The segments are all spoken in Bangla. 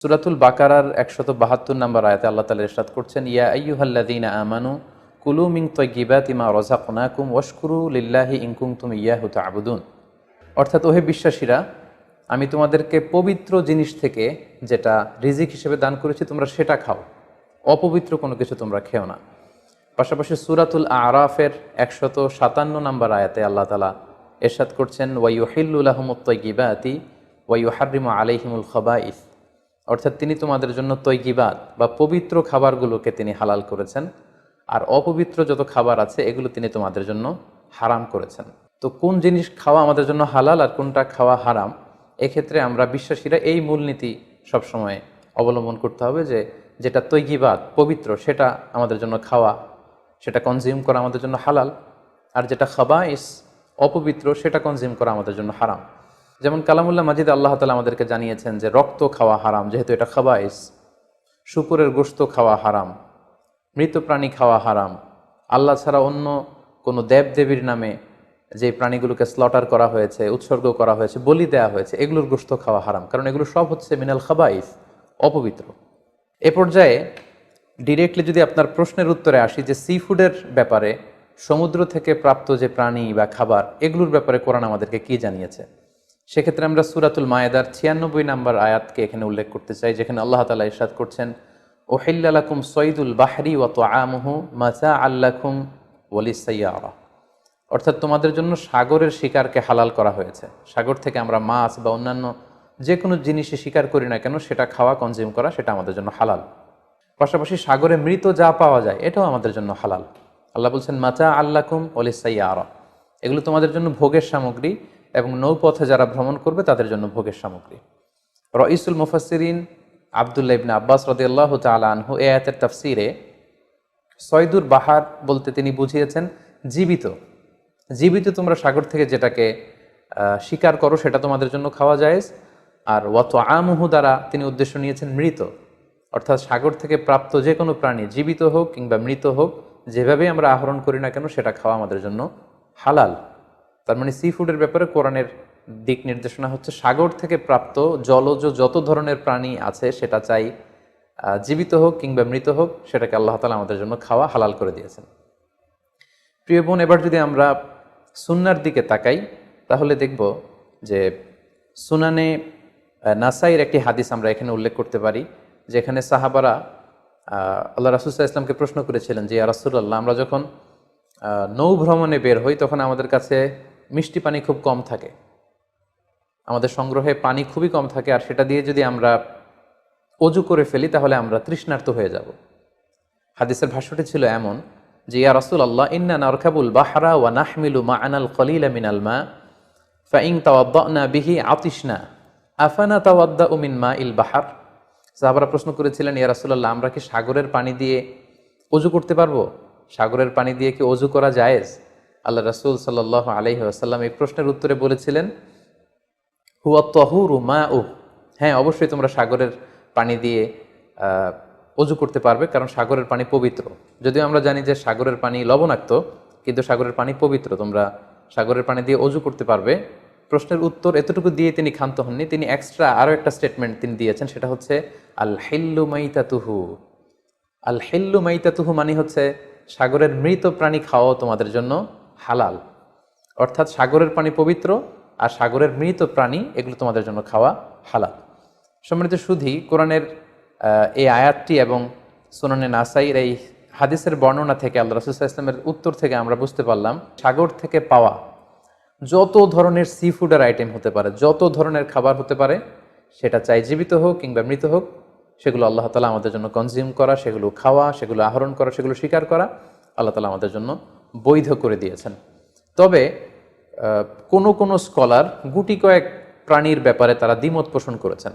সূরাতুল বাকারার ১৭২ নম্বর আয়াতে আল্লাহ তাআলা ইরশাদ করছেন, ইয়া আইয়ুহাল্লাযীনা আমানু কুলু মিন তাইয়্যিবাতি মা রাযাকনাকুম ওয়াশকুরু লিল্লাহি ইন কুনতুম ইয়্যাহু তা'বুদুন। অর্থাৎ ওহে বিশ্বাসীরা, আমি তোমাদেরকে পবিত্র জিনিস থেকে যেটা রিজিক হিসেবে দান করেছি তোমরা সেটা খাও, অপবিত্র কোনো কিছু তোমরা খেও না। পাশাপাশি সূরাতুল আরাফের ১৫৭ নম্বর আয়াতে আল্লাহ তাআলা ইরশাদ করছেন, ওয়া ইউহিল্লু লাহুমুত তাইয়্যিবাতি ওয়া ইউহাররিমু আলাইহিমুল খাবাইস। অর্থাৎ তিনি তোমাদের জন্য তৈয়িবাত বা পবিত্র খাবারগুলোকে তিনি হালাল করেছেন, আর অপবিত্র যত খাবার আছে এগুলো তিনি তোমাদের জন্য হারাম করেছেন। তো কোন জিনিস খাওয়া আমাদের জন্য হালাল আর কোনটা খাওয়া হারাম, এক্ষেত্রে আমরা বিশ্বাসীরা এই মূলনীতি সবসময় অবলম্বন করতে হবে যে যেটা তৈয়িবাত পবিত্র সেটা আমাদের জন্য খাওয়া, সেটা কনজিউম করা আমাদের জন্য হালাল, আর যেটা খাবাইস অপবিত্র সেটা কনজিউম করা আমাদের জন্য হারাম। যেমন কালামুল্লাহ মাজিদ আল্লাহ তাআলা আমাদেরকে জানিয়েছেন যে রক্ত খাওয়া হারাম, যেহেতু এটা খাবাইস। শুকরের গোশত খাওয়া হারাম, মৃত প্রাণী খাওয়া হারাম, আল্লাহ ছাড়া অন্য কোনো দেবদেবীর নামে যে প্রাণীগুলোকে স্লটার করা হয়েছে, উৎসর্গ করা হয়েছে, বলি দেওয়া হয়েছে, এগুলোর গোশত খাওয়া হারাম, কারণ এগুলো সব হচ্ছে মিনাল খাবাইস, অপবিত্র। এ পর্যায়ে ডিরেক্টলি যদি আপনার প্রশ্নের উত্তরে আসি যে সি ফুডের ব্যাপারে, সমুদ্র থেকে প্রাপ্ত যে প্রাণী বা খাবার এগুলোর ব্যাপারে কোরআন আমাদেরকে কি জানিয়েছে, সেক্ষেত্রে আমরা সূরাতুল মায়েদার ৯৬ নম্বর আয়াতকে এখানে উল্লেখ করতে চাই, যেখানে আল্লাহ তাআলা ইরশাদ করছেন, উহিল্লা লাকুম সয়দুল বাহরি ওয়া তুআমুহু মাতাআল লাকুম ওয়া লিস-সাইয়ারা। অর্থাৎ তোমাদের জন্য সাগরের শিকারকে হালাল করা হয়েছে। সাগর থেকে আমরা মাছ বা অন্যান্য যে কোনো জিনিসই শিকার করি না কেন সেটা খাওয়া, কনজিউম করা, সেটা আমাদের জন্য হালাল। পাশাপাশি সাগরে মৃত যা পাওয়া যায় এটাও আমাদের জন্য হালাল। আল্লাহ বলছেন মাতাআল লাকুম ওয়া লিস-সাইয়ারা, এগুলো তোমাদের জন্য ভোগের সামগ্রী এবং নৌপথে যারা ভ্রমণ করবে তাদের জন্য ভোগের সামগ্রী। রাইসুল মুফাসসিরিন আব্দুল্লাহ ইবনে আব্বাস রাদিয়াল্লাহু তাআলা আনহু এই আয়াতের তাফসীরে সয়দুর বাহার বলতে তিনি বুঝিয়েছেন জীবিত। জীবিত তোমরা সাগর থেকে যেটাকে শিকার করো সেটা তোমাদের জন্য খাওয়া জায়েজ। আর ওয়া তুআমুহু দ্বারা তিনি উদ্দেশ্য নিয়েছেন মৃত, অর্থাৎ সাগর থেকে প্রাপ্ত যে কোনো প্রাণী জীবিত হোক কিংবা মৃত হোক, যেভাবেই আমরা আহরণ করি না কেন সেটা খাওয়া আমাদের জন্য হালাল। তার মানে সি ফুডের ব্যাপারে কোরআনের দিক নির্দেশনা হচ্ছে সাগর থেকে প্রাপ্ত জলজ যত ধরনের প্রাণী আছে সেটা চাই জীবিত হোক কিংবা মৃত হোক, সেটাকে আল্লাহ তাআলা আমাদের জন্য খাওয়া হালাল করে দিয়েছেন। প্রিয় বোন, এবার যদি আমরা সুন্নার দিকে তাকাই তাহলে দেখব যে সুনানে নাসাইর একটি হাদিস আমরা এখানে উল্লেখ করতে পারি, যেখানে সাহাবারা আল্লাহ রাসূল সাল্লাল্লাহু আলাইহি ওয়াসাল্লামকে প্রশ্ন করেছিলেন যে ইয়া রাসূলুল্লাহ, আমরা যখন নৌ ভ্রমণে বের হই তখন আমাদের কাছে মিষ্টি পানি খুব কম থাকে, আমাদের সংগ্রহে পানি খুবই কম থাকে, আর সেটা দিয়ে যদি আমরা অজু করে ফেলি তাহলে আমরা তৃষ্ণার্ত হয়ে যাব। হাদিসের ভাষ্যটি ছিল এমন যে ইয়া রাসূলুল্লাহ, ইন্না নারকাবুল বাহরা ওয়া নাহমিলু মা'ানাল কলিলা মিনাল মা ফাইন তাওয়াদ্দানা বিহি আতিশনা আফানা তাওয়াদ্দাউ মিন মাইল বাহর। সাহাবারা প্রশ্ন করেছিলেন, ইয়া রাসূলুল্লাহ, আমরা কি সাগরের পানি দিয়ে অজু করতে পারবো? সাগরের পানি দিয়ে কি অজু করা জায়েজ? আল্লাহ রাসূল সাল্লাল্লাহু আলাইহি ওয়াসাল্লাম এই প্রশ্নের উত্তরে বলেছিলেন, হুয়া তাহুরু মাউ, হ্যাঁ অবশ্যই তোমরা সাগরের পানি দিয়ে অজু করতে পারবে, কারণ সাগরের পানি পবিত্র। যদিও আমরা জানি যে সাগরের পানি লবণাক্ত, কিন্তু সাগরের পানি পবিত্র, তোমরা সাগরের পানি দিয়ে অজু করতে পারবে। প্রশ্নের উত্তর এতটুকু দিয়ে তিনি ক্ষান্ত হননি, তিনি এক্সট্রা আরও একটা স্টেটমেন্ট তিনি দিয়েছেন, সেটা হচ্ছে আল হিল্লু মাইতাতুহু। আল হিল্লু মাইতাতুহু মানে হচ্ছে সাগরের মৃত প্রাণী খাওয়াও তোমাদের জন্য হালাল। অর্থাৎ সাগরের পানি পবিত্র আর সাগরের মৃত প্রাণী এগুলো তোমাদের জন্য খাওয়া হালাল। সম্মানিত সুধী, কোরআনের এই আয়াতটি এবং সুনানে নাসাইর এই হাদিসের বর্ণনা থেকে আল্লাহ রাসূল সাল্লাল্লাহু আলাইহি ওয়াসাল্লামের উত্তর থেকে আমরা বুঝতে পারলাম সাগর থেকে পাওয়া যত ধরনের সি ফুডের আইটেম হতে পারে, যত ধরনের খাবার হতে পারে, সেটা চাই জীবিত হোক কিংবা মৃত হোক, সেগুলো আল্লাহ তাআলা আমাদের জন্য কনজিউম করা, সেগুলো খাওয়া, সেগুলো আহরণ করা, সেগুলো স্বীকার করা আল্লাহ তাআলা আমাদের জন্য বৈধ করে দিয়েছেন। তবে কোনো স্কলার গুটি কয়েক প্রাণীর ব্যাপারে তারা দ্বিমত পোষণ করেছেন,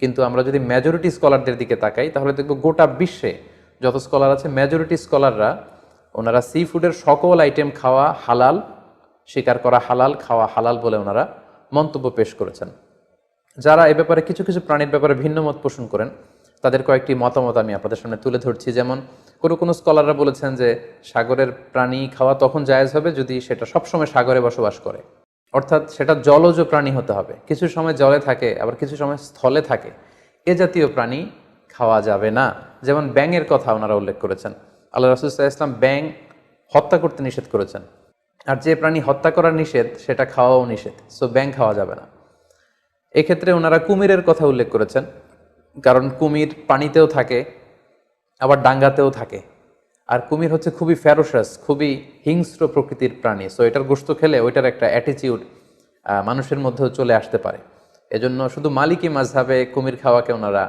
কিন্তু আমরা যদি মেজরিটি স্কলারদের দিকে তাকাই তাহলে দেখব গোটা বিশ্বে যত স্কলার আছে মেজরিটি স্কলাররা ওনারা সি ফুডের সকল আইটেম খাওয়া হালাল, স্বীকার করা হালাল, খাওয়া হালাল বলে ওনারা মন্তব্য পেশ করেছেন। যারা এ ব্যাপারে কিছু কিছু প্রাণীর ব্যাপারে ভিন্ন মত পোষণ করেন তাদের কয়েকটি মতামত আমি আপনাদের সামনে তুলে ধরছি। যেমন কোনো স্কলাররা বলেছেন যে সাগরের প্রাণী খাওয়া তখন জায়েজ হবে যদি সেটা সবসময় সাগরে বসবাস করে, অর্থাৎ সেটা জলজ প্রাণী হতে হবে, কিছু সময় জলে থাকে আবার কিছু সময় স্থলে থাকে, এ জাতীয় প্রাণী খাওয়া যাবে না। যেমন ব্যাঙের কথা ওনারা উল্লেখ করেছেন। আল্লাহ রাসূল সাল্লাল্লাহু আলাইহি ওয়াসাল্লাম ব্যাঙ হত্যা করতে নিষেধ করেছেন, আর যে প্রাণী হত্যা করা নিষেধ সেটা খাওয়াও নিষেধ, সো ব্যাঙ খাওয়া যাবে না। এক্ষেত্রে ওনারা কুমিরের কথা উল্লেখ করেছেন, কারণ কুমির পানিতেও থাকে আবার ডাঙ্গাতেও থাকে, আর কুমির হচ্ছে খুবই ফ্যারোসাস, খুবই হিংস্র প্রকৃতির প্রাণী। সো এটার গোশত খেলে ওইটার একটা অ্যাটিটিউড মানুষের মধ্যেও চলে আসতে পারে। এজন্য শুধু মালিকি মাযহাবে কুমির খাওয়াকে ওনারা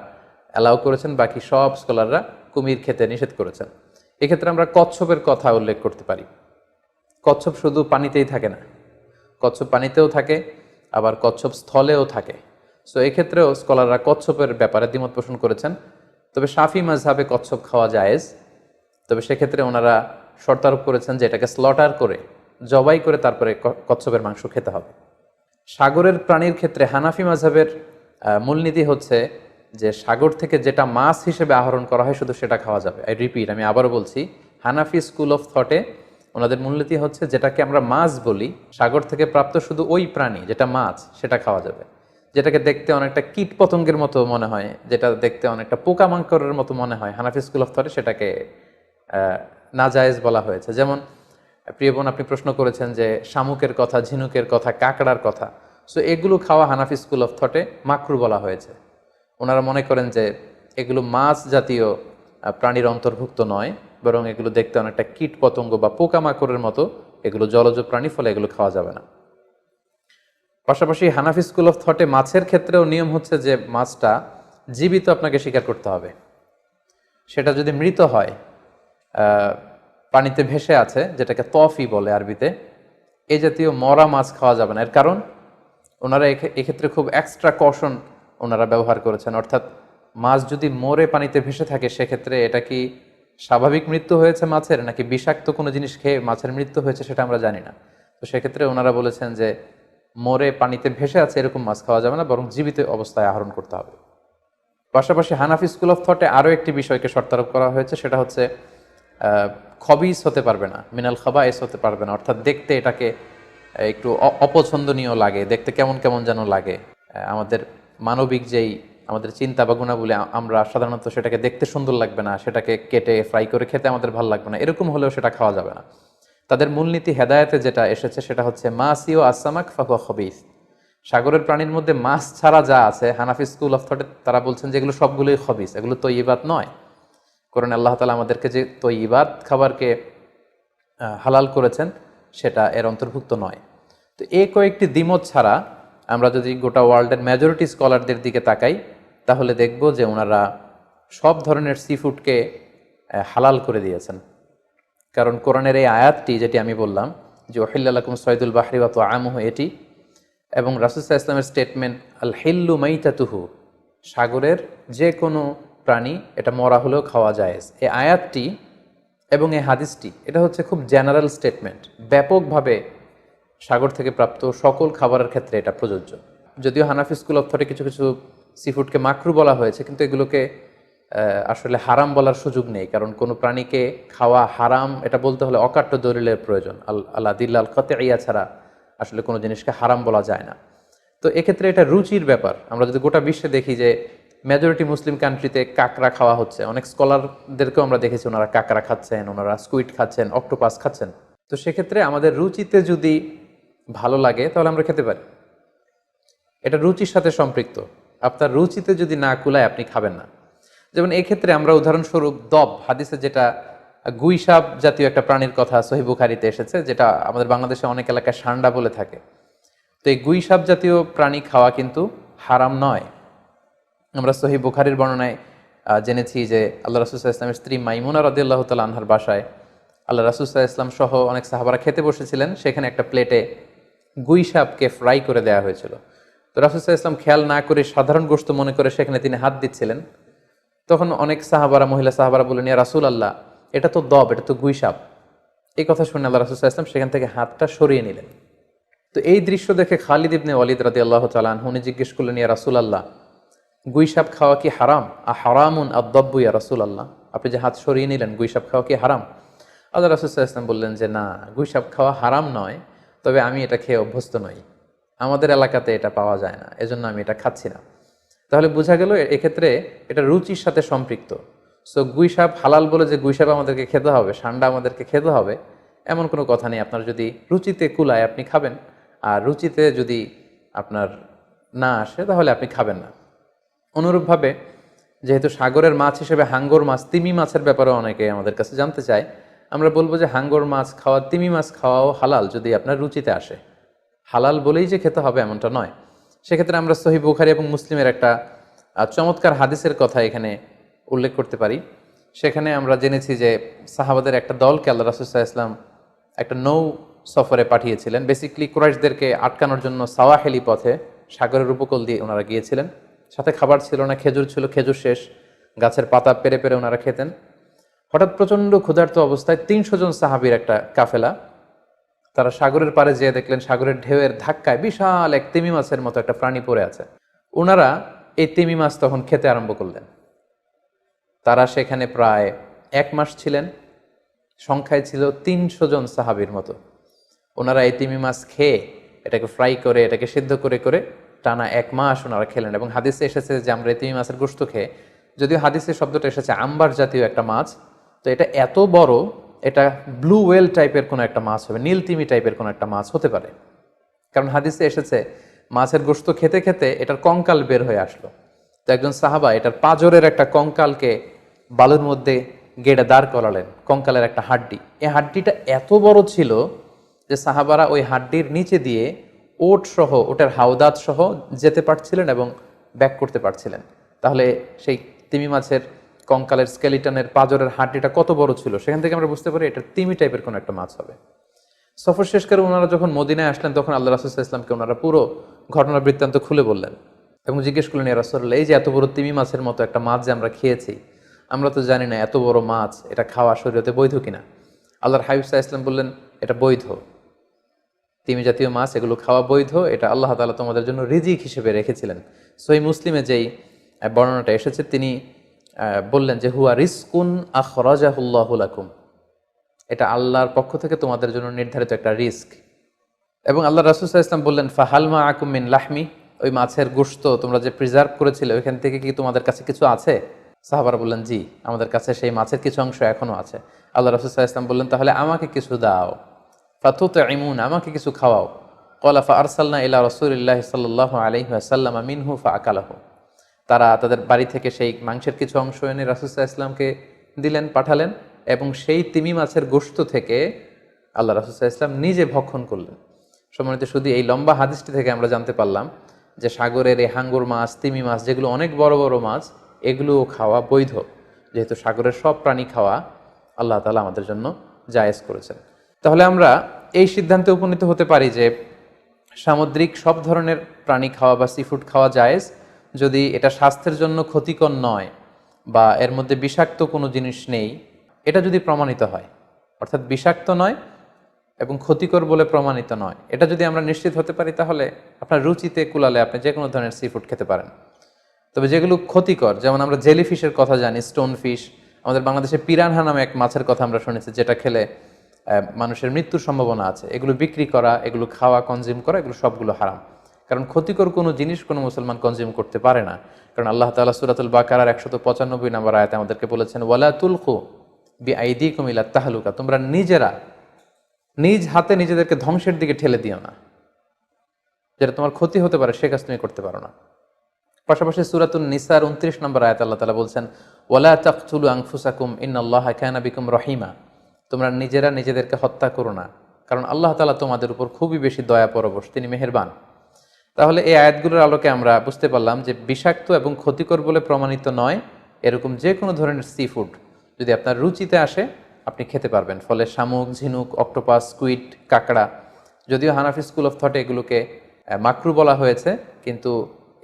অ্যালাউ করেছেন, বাকি সব স্কলাররা কুমির খেতে নিষেধ করেছেন। এক্ষেত্রে আমরা কচ্ছপের কথা উল্লেখ করতে পারি। কচ্ছপ শুধু পানিতেই থাকে না, কচ্ছপ পানিতেও থাকে, আবার কচ্ছপ স্থলেও থাকে। সো এক্ষেত্রেও স্কলাররা কচ্ছপের ব্যাপারে দ্বিমত পোষণ করেছেন। তবে শাফি মাযহাবে কচ্ছপ খাওয়া জায়েজ, তবে সেক্ষেত্রে ওনারা শর্তারোপ করেছেন যে এটাকে স্লটার করে, জবাই করে তারপরে কচ্ছপের মাংস খেতে হবে। সাগরের প্রাণীর ক্ষেত্রে হানাফি মাযহাবের মূলনীতি হচ্ছে যে সাগর থেকে যেটা মাছ হিসেবে আহরণ করা হয় শুধু সেটা খাওয়া যাবে। আই রিপিট, আমি আবারও বলছি, হানাফি স্কুল অফ থটে ওনাদের মূলনীতি হচ্ছে যেটাকে আমরা মাছ বলি, সাগর থেকে প্রাপ্ত শুধু ওই প্রাণী যেটা মাছ সেটা খাওয়া যাবে। যেটাকে দেখতে অনেকটা কীট পতঙ্গের মতো মনে হয়, যেটা দেখতে অনেকটা পোকামাকড়ের মতো মনে হয়, হানাফি স্কুল অফ থটে সেটাকে নাজায়েজ বলা হয়েছে। যেমন প্রিয় বোন, আপনি প্রশ্ন করেছেন যে শামুকের কথা, ঝিনুকের কথা, কাঁকড়ার কথা। সো এগুলো খাওয়া হানাফি স্কুল অফ থটে মাকরু বলা হয়েছে। ওনারা মনে করেন যে এগুলো মাছ জাতীয় প্রাণীর অন্তর্ভুক্ত নয়, বরং এগুলো দেখতে অনেকটা কীট পতঙ্গ বা পোকামাকড়ের মতো, এগুলো জলজ প্রাণী, ফলে এগুলো খাওয়া যাবে না। পাশাপাশি হানাফি স্কুল অফ থটে মাছের ক্ষেত্রেও নিয়ম হচ্ছে যে মাছটা জীবিত আপনাকে শিকার করতে হবে। সেটা যদি মৃত হয়, পানিতে ভেসে আছে, যেটাকে তফি বলে আরবিতে, এই জাতীয় মরা মাছ খাওয়া যাবে না। এর কারণ ওনারা এক্ষেত্রে খুব এক্সট্রা কশন ওনারা ব্যবহার করেছেন। অর্থাৎ মাছ যদি মরে পানিতে ভেসে থাকে, সেক্ষেত্রে এটা কি স্বাভাবিক মৃত্যু হয়েছে মাছের, নাকি বিষাক্ত কোনো জিনিস খেয়ে মাছের মৃত্যু হয়েছে, সেটা আমরা জানি না। তো সেক্ষেত্রে ওনারা বলেছেন যে মরে পানিতে ভেসে আছে এরকম মাছ খাওয়া যাবে না, বরং জীবিত অবস্থায় আহরণ করতে হবে। পাশাপাশি হানাফি স্কুল অফ থটে আরও একটি বিষয়কে শর্তারোপ করা হয়েছে, সেটা হচ্ছে খবিস হতে পারবে না, মিনাল খাবায়েস হতে পারবে না। অর্থাৎ দেখতে এটাকে একটু অপছন্দনীয় লাগে, দেখতে কেমন কেমন যেন লাগে। আমাদের মানবিক যেই আমাদের চিন্তা বা গুণাবলী, আমরা সাধারণত সেটাকে দেখতে সুন্দর লাগবে না, সেটাকে কেটে ফ্রাই করে খেতে আমাদের ভালো লাগবে না, এরকম হলেও সেটা খাওয়া যাবে না। তাদের মূলনীতি হেদায়েতে যেটা এসেছে সেটা হচ্ছে মাসিও আসামাক ফাহুয়া খবিস। সাগরের প্রাণীর মধ্যে মাছ ছাড়া যা আছে, হানাফি স্কুল অফ থটে তারা বলছেন যে এগুলো সবগুলোই খবিস, এগুলো তৈয়বাত নয়। কারণ আল্লাহ তাআলা আমাদেরকে যে তৈয়বাত খাবারকে হালাল করেছেন সেটা এর অন্তর্ভুক্ত নয়। তো এই কয়েকটি দ্বিমত ছাড়া আমরা যদি গোটা ওয়ার্ল্ডের মেজরিটি স্কলারদের দিকে তাকাই, তাহলে দেখব যে ওনারা সব ধরনের সি ফুডকে হালাল করে দিয়েছেন। কারণ কোরআনের এই আয়াতটি, যেটি আমি বললাম যে ওহিল্লা লাকুম সয়দুল বাহরি ওয়া তুআমুহু, এটি এবং রাসূল সাল্লাল্লাহু আলাইহি ওয়াসাল্লামের স্টেটমেন্ট আল হিল্লু মাইতাতুহু, সাগরের যে কোনো প্রাণী এটা মরা হলেও খাওয়া জায়েজ, এই আয়াতটি এবং এই হাদিসটি, এটা হচ্ছে খুব জেনারেল স্টেটমেন্ট, ব্যাপকভাবে সাগর থেকে প্রাপ্ত সকল খাবারের ক্ষেত্রে এটা প্রযোজ্য। যদিও হানাফি স্কুল অফ থটে কিছু কিছু সি ফুডকে মাকরু বলা হয়েছে, কিন্তু এগুলোকে আসলে হারাম বলার সুযোগ নেই। কারণ কোনো প্রাণীকে খাওয়া হারাম এটা বলতে হলে অকাট্য দলিলের প্রয়োজন। আল্লাহ দিল্লাল কাতঈয়া ছাড়া আসলে কোনো জিনিসকে হারাম বলা যায় না। তো এক্ষেত্রে এটা রুচির ব্যাপার। আমরা যদি গোটা বিশ্বে দেখি যে মেজরিটি মুসলিম কান্ট্রিতে কাঁকড়া খাওয়া হচ্ছে, অনেক স্কলারদেরকেও আমরা দেখেছি ওনারা কাঁকড়া খাচ্ছেন, ওনারা স্কুইড খাচ্ছেন, অক্টোপাস খাচ্ছেন। তো সেক্ষেত্রে আমাদের রুচিতে যদি ভালো লাগে তাহলে আমরা খেতে পারি, এটা রুচির সাথে সম্পৃক্ত। আপনার রুচিতে যদি না কুলায় আপনি খাবেন না। যেমন এক্ষেত্রে আমরা উদাহরণস্বরূপ দব, হাদিসে যেটা গুইসাপ জাতীয় একটা প্রাণীর কথা সহিহ বুখারীতে এসেছে, যেটা আমাদের বাংলাদেশে অনেক এলাকায় সান্ডা বলে থাকে। তো এই গুইসাপ জাতীয় প্রাণী খাওয়া কিন্তু হারাম নয়। আমরা সহিহ বুখারীর বর্ণনায় জেনেছি যে আল্লাহ রাসূল সাল্লাল্লাহু আলাইহি ওয়াসাল্লামের স্ত্রী মাইমুনা রাদিয়াল্লাহু তাআলা আনহার বাসায় আল্লাহ রাসূল সাল্লাল্লাহু আলাইহি ওয়াসাল্লাম সহ অনেক সাহাবারা খেতে বসেছিলেন। সেখানে একটা প্লেটে গুইসাপকে ফ্রাই করে দেওয়া হয়েছিল। তো রাসূল সাল্লাল্লাহু আলাইহি ওয়াসাল্লাম খেয়াল না করে সাধারণ গোশত মনে করে সেখানে তিনি হাত দিচ্ছিলেন। তখন অনেক সাহাবারা, মহিলা সাহাবারা বললেন, ইয়া রাসূলুল্লাহ, এটা তো দব, এটা তো গুইসাপ। এই কথা শুনে আল্লাহ রাসূল সাল্লাল্লাহু আলাইহি ওয়াসাল্লাম সেখান থেকে হাতটা সরিয়ে নিলেন। তো এই দৃশ্য দেখে খালিদ ইবনে ওয়ালিদ রাদিয়াল্লাহু তাআলা আনহু উনি জিজ্ঞেস করলেন, ইয়া রাসূলুল্লাহ, গুইসাপ খাওয়া কি হারাম? হারামুন আদ-দাব্বু ইয়া রাসূলুল্লাহ, আপনি যে হাত সরিয়ে নিলেন, গুইসাপ খাওয়া কি হারাম? আল্লাহ রাসূল সাল্লাল্লাহু আলাইহি ওয়াসাল্লাম বললেন যে না, গুইসাপ খাওয়া হারাম নয়, তবে আমি এটা খেয়ে অভ্যস্ত নই, আমাদের এলাকাতে এটা পাওয়া যায় না, এজন্য আমি এটা খাচ্ছি না। তাহলে বোঝা গেল এক্ষেত্রে এটা রুচির সাথে সম্পৃক্ত। সো গুইসাপ হালাল বলে যে গুইসাপ আমাদেরকে খেতে হবে, সান্ডা আমাদেরকে খেতে হবে, এমন কোনো কথা নেই। আপনার যদি রুচিতে কুলায় আপনি খাবেন, আর রুচিতে যদি আপনার না আসে তাহলে আপনি খাবেন না। অনুরূপভাবে যেহেতু সাগরের মাছ হিসেবে হাঙ্গর মাছ, তিমি মাছের ব্যাপারে অনেকে আমাদের কাছে জানতে চায়, আমরা বলবো যে হাঙ্গর মাছ খাওয়া, তিমি মাছ খাওয়াও হালাল যদি আপনার রুচিতে আসে। হালাল বলেই যে খেতে হবে এমনটা নয়। সেক্ষেত্রে আমরা সহিহ বুখারী এবং মুসলিমের একটা চমৎকার হাদিসের কথা এখানে উল্লেখ করতে পারি। সেখানে আমরা জেনেছি যে সাহাবাদের একটা দলকে আল্লাহ রাসূল সাল্লাল্লাহু আলাইহি ওয়াসাল্লাম একটা নৌ সফরে পাঠিয়েছিলেন। বেসিক্যালি কুরাইশদেরকে আটকানোর জন্য সাওয়াহেলি পথে সাগরের উপকূল দিয়ে ওনারা গিয়েছিলেন। সাথে খাবার ছিল না, খেজুর ছিল, খেজুর শেষ, গাছের পাতা পেরে পেরে ওনারা খেতেন। হঠাৎ প্রচণ্ড ক্ষুধার্ত অবস্থায় ৩০০ জন সাহাবীর একটা কাফেলা, তারা সাগরের পাড়ে যেয়ে দেখলেন সাগরের ঢেউয়ের ধাক্কায় বিশাল এক তিমি মাছের মতো একটা প্রাণী পড়ে আছে। ওনারা এই তিমি মাছ তখন খেতে আরম্ভ করলেন। তারা সেখানে প্রায় ১ মাস ছিলেন, সংখ্যায় ছিল ৩০০ জন সাহাবীর মতো। ওনারা এই তিমি মাছ খেয়ে এটাকে ফ্রাই করে, এটাকে সিদ্ধ করে করে টানা ১ মাস ওনারা খেলেন। এবং হাদিসে এসেছে যে আমরা এই তিমি মাছের গোশত খেয়ে, যদিও হাদিসের শব্দটা এসেছে আম্বার জাতীয় একটা মাছ, তো এটা এত বড়, এটা ব্লু ওয়েল টাইপের কোনো একটা মাছ হবে, নীল তিমি টাইপের কোনো একটা মাছ হতে পারে। কারণ হাদিসে এসেছে মাছের গোশত খেতে খেতে এটার কঙ্কাল বের হয়ে আসলো। তো একজন সাহাবা এটার পাঁজরের একটা কঙ্কালকে বালুর মধ্যে গেড়ে দাঁড় করালেন, কঙ্কালের একটা হাড্ডি। এই হাড্ডিটা এত বড় ছিল যে সাহাবারা ওই হাড্ডির নিচে দিয়ে ওট সহ, ওটার হাওদাত সহ যেতে পারছিলেন এবং ব্যাক করতে পারছিলেন। তাহলে সেই তিমি মাছের কঙ্কালের স্কেলিটনের পাঁজরের হাড্ডিটা কত বড় ছিল, সেখান থেকে আমরা বুঝতে পারি এটা তিমি টাইপের কোনো একটা মাছ হবে। সফর শেষ করে ওনারা যখন মদিনায় আসলেন তখন আল্লাহ রাসূল সাল্লাল্লাহু আলাইহি ওয়াসাল্লামকে ওনারা পুরো ঘটনার বৃত্তান্ত খুলে বললেন এবং জিজ্ঞেস করলেন, ইয়া রাসূলুল্লাহ, এই যে এত বড় তিমি মাছের মতো একটা মাছ যে আমরা খেয়েছি, আমরা তো জানি না এত বড় মাছ এটা খাওয়া শরীয়তে বৈধ কিনা। আল্লাহর হাবিব সাল্লাল্লাহু আলাইহি ওয়াসাল্লাম বললেন, এটা বৈধ, তিমি জাতীয় মাছ এগুলো খাওয়া বৈধ, এটা আল্লাহ তাআলা তোমাদের জন্য রিজিক হিসেবে রেখেছিলেন। সহিহ মুসলিমে যেই বর্ণনাটা এসেছে, তিনি বললেন যে হুয়া রিজকুন আখরাজাহুল্লাহু লাকুম, এটা আল্লাহর পক্ষ থেকে তোমাদের জন্য নির্ধারিত একটা রিস্ক। এবং আল্লাহ রাসূল সাল্লাল্লাহু আলাইহি ওয়াসাল্লাম বললেন, ফাহাল মাআকুম মিন লাহমি, ওই মাছের গোশত তোমরা যে প্রিজার্ভ করেছিলে ওইখান থেকে কি তোমাদের কাছে কিছু আছে? সাহাবারা বললেন, জি, আমাদের কাছে সেই মাছের কিছু অংশ এখনো আছে। আল্লাহ রাসূল সাল্লাল্লাহু আলাইহি ওয়াসাল্লাম বললেন, তাহলে আমাকে কিছু দাও, ফাতুতঈমুন, আমাকে কিছু খাওয়াও। ক্বালা ফাআরসালনা ইলা রাসূলিল্লাহি সাল্লাল্লাহু আলাইহি ওয়াসাল্লাম মিনহু ফাআকালাহু, তারা তাদের বাড়ি থেকে সেই মাংসের কিছু অংশ এনে রাসূল সাল্লাল্লাহু আলাইহি ওয়াসাল্লামকে দিলেন, পাঠালেন, এবং সেই তিমি মাছের গোশত থেকে আল্লাহ রাসূল সাল্লাল্লাহু আলাইহি ওয়াসাল্লাম নিজে ভক্ষণ করলেন। সম্মানিত, শুধু এই লম্বা হাদিসটি থেকে আমরা জানতে পারলাম যে সাগরের এই হাঙ্গর মাছ, তিমি মাছ, যেগুলো অনেক বড় বড় মাছ, এগুলোও খাওয়া বৈধ, যেহেতু সাগরের সব প্রাণী খাওয়া আল্লাহ তাআলা আমাদের জন্য জায়েজ করেছেন। তাহলে আমরা এই সিদ্ধান্তে উপনীত হতে পারি যে সামুদ্রিক সব ধরনের প্রাণী খাওয়া বা সিফুড খাওয়া জায়েজ, যদি এটা স্বাস্থ্যের জন্য ক্ষতিকর নয় বা এর মধ্যে বিষাক্ত কোনো জিনিস নেই, এটা যদি প্রমাণিত হয়, অর্থাৎ বিষাক্ত নয় এবং ক্ষতিকর বলে প্রমাণিত নয়, এটা যদি আমরা নিশ্চিত হতে পারি, তাহলে আপনার রুচিতে কুলালে আপনি যে কোনো ধরনের সিফুড খেতে পারেন। তবে যেগুলো ক্ষতিকর, যেমন আমরা জেলিফিশের কথা জানি, স্টোন ফিশ, আমাদের বাংলাদেশে পিরানহা নামে এক মাছের কথা আমরা শুনেছি, যেটা খেলে মানুষের মৃত্যুর সম্ভাবনা আছে, এগুলো বিক্রি করা, এগুলো খাওয়া, কনজিউম করা, এগুলো সবগুলো হারাম। কারণ ক্ষতিকর কোনো জিনিস কোনো মুসলমান কনজিউম করতে পারে না। কারণ আল্লাহ তাআলা সূরাতুল বাকারার 195 নম্বর আয়াতে আমাদেরকে বলেছেন, ওয়ালা তুলকু বিআইদিকুম ইলা তাহলুকা, তোমরা নিজেরা নিজ হাতে নিজেদেরকে ধ্বংসের দিকে ঠেলে দিও না, যেটা তোমার ক্ষতি হতে পারে সে কাজ তুমি করতে পারো না। পাশাপাশি সূরাতুন নিসার 29 নম্বর আয়াতে আল্লাহ তাআলা বলছেন, ওয়ালা তাকতুলু আনফুসাকুম ইন্নাল্লাহা কানা বিকুম রহিমা, তোমরা নিজেরা নিজেদেরকে হত্যা করো না, কারণ আল্লাহ তাআলা তোমাদের উপর খুবই বেশি দয়া পরবশ, তিনি মেহেরবান। তাহলে এই আয়াতগুলোর আলোকে আমরা বুঝতে পারলাম যে বিষাক্ত এবং ক্ষতিকর বলে প্রমাণিত নয় এরকম যে কোনো ধরনের সি ফুড যদি আপনার রুচিতে আসে আপনি খেতে পারবেন। ফলে শামুক, ঝিনুক, অক্টোপাস, স্কুইড, কাঁকড়া, যদিও হানাফি স্কুল অফ থটে এগুলোকে মাকরু বলা হয়েছে, কিন্তু